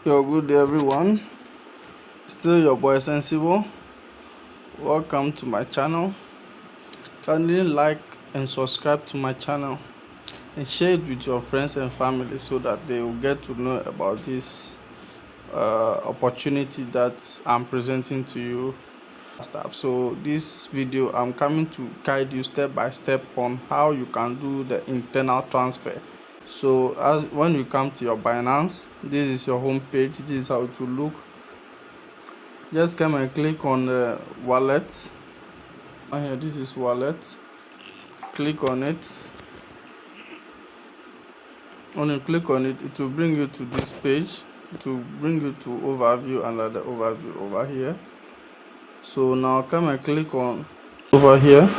Yo, good day everyone. Still your boy Sensible. Welcome to my channel. Kindly like and subscribe to my channel and share it with your friends and family so that they will get to know about this opportunity that I'm presenting to you. So this video I'm coming to guide you step by step on how you can do the internal transfer. So as when you come to your Binance, this is your home page. This is how it will look. Just come and click on the wallet. And here, this is wallet. Click on it. When you click on it, it will bring you to this page. It will bring you to overview, under the overview over here. So now come and click on over here.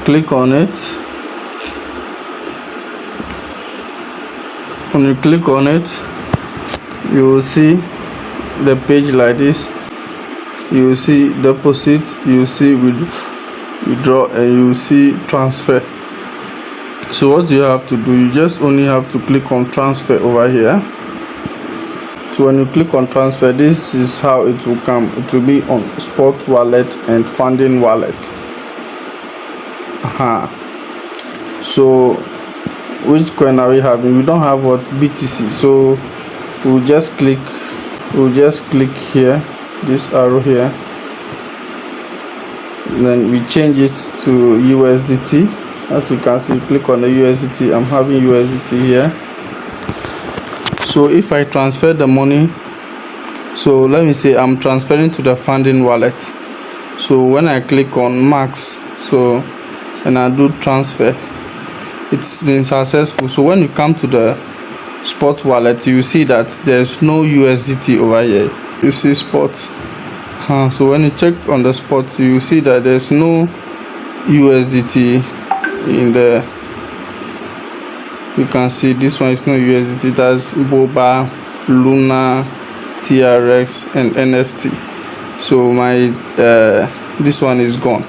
Click on it. When you click on it, you will see the page like this. You will see deposit, you will see withdraw, and you will see transfer. So what you have to do, you just only have to click on transfer over here. So when you click on transfer, this is how it will come. It will be on spot wallet and funding wallet. So which coin are we having? We don't have what BTC, so we'll just click here, this arrow here, and then we change it to USDT. As you can see, click on the USDT. I'm having USDT here. So if I transfer the money, so let me say I'm transferring to the funding wallet. So when I click on max, so and I do transfer, it's been successful. So when you come to the spot wallet, you see that there's no USDT over here. You see spot. So when you check on the spot, you see that there's no USDT in the. You can see this one is no USDT. That's Boba, Luna, TRX, and NFT. So my this one is gone.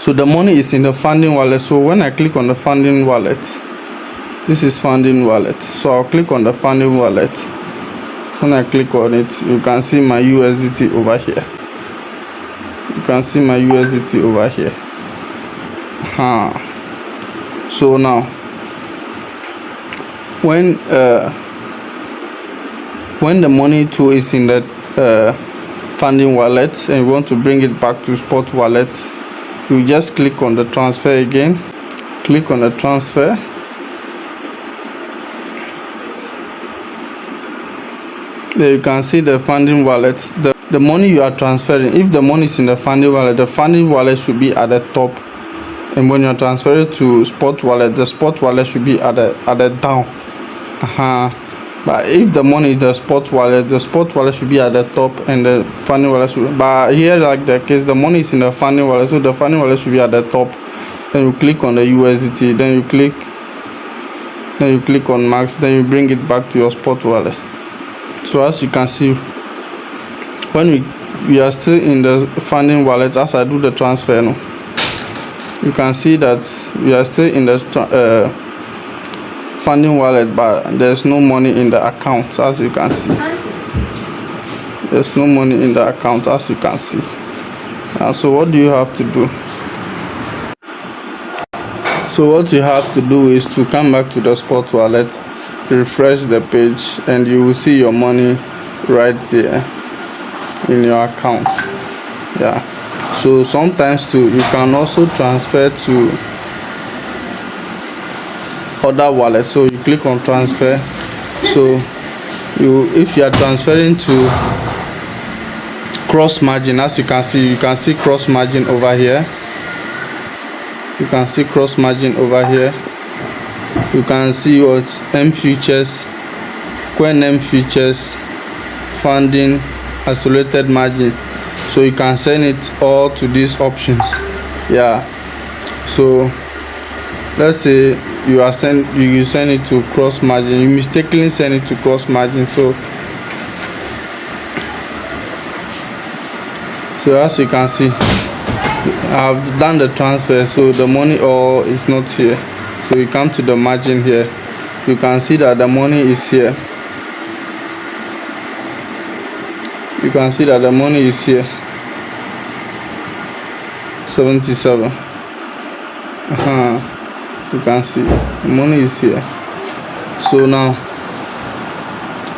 So the money is in the funding wallet. So when I click on the funding wallet, this is funding wallet. So I'll click on the funding wallet. When I click on it, you can see my USDT over here. You can see my USDT over here. So now when the money too is in the funding wallet and you want to bring it back to spot wallet, you just click on the transfer again. Click on the transfer. There you can see the funding wallet. The money you are transferring, if the money is in the funding wallet should be at the top, and when you are transferring to spot wallet, the spot wallet should be at the down. But if the money is the spot wallet should be at the top and the funding wallet should be, but here like the case, the money is in the funding wallet, so the funding wallet should be at the top. Then you click on the USDT, then you click on max, then you bring it back to your spot wallet. So as you can see, when we are still in the funding wallet, as I do the transfer now, you can see that we are still in the funding wallet, but there's no money in the account. As you can see, there's no money in the account, as you can see. So what do you have to do? So what you have to do is to come back to the spot wallet, refresh the page, and you will see your money right there in your account. So sometimes too, you can also transfer to other wallets. So you click on transfer. So if you are transferring to cross margin, as you can see cross margin over here. You can see cross margin over here. You can see what M futures, Coin M futures, funding, isolated margin. So you can send it all to these options. So let's say you send it to cross margin. You mistakenly send it to cross margin. So as you can see, I have done the transfer. So the money all is not here. So you come to the margin here. You can see that the money is here. you can see that the money is here, 77. You can see the money is here. So now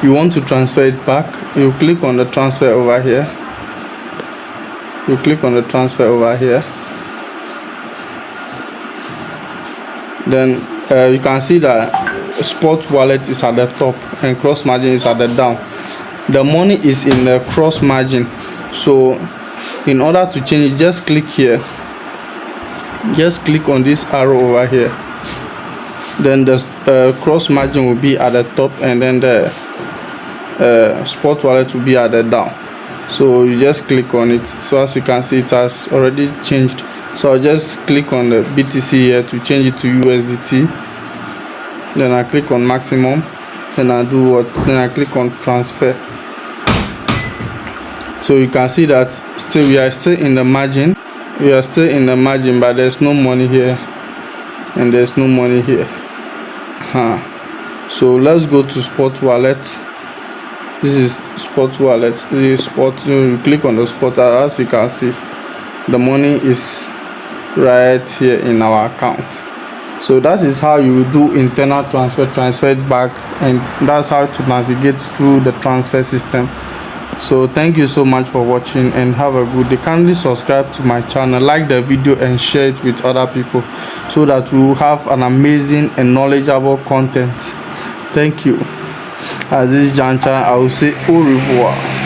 you want to transfer it back, you click on the transfer over here. You click on the transfer over here. Then you can see that spot wallet is at the top and cross margin is at the down. The money is in the cross margin. So in order to change it, just click here. Just click on this arrow over here. Then the cross margin will be at the top, and then the spot wallet will be at the down. So you just click on it. So as you can see, it has already changed. So I'll just click on the BTC here to change it to USDT. Then I click on maximum. Then I do what? Then I click on transfer. So you can see that still we are still in the margin. We are still in the margin, but there's no money here, and there's no money here. So let's go to spot wallet. This is spot wallet. This is spot. You click on the spot. As you can see, the money is right here in our account. So that is how you do internal transfer it back, and that's how to navigate through the transfer system. So thank you so much for watching, and have a good day. Kindly subscribe to my channel, like the video, and share it with other people so that we will have an amazing and knowledgeable content. Thank you. At this juncture, I will say au revoir.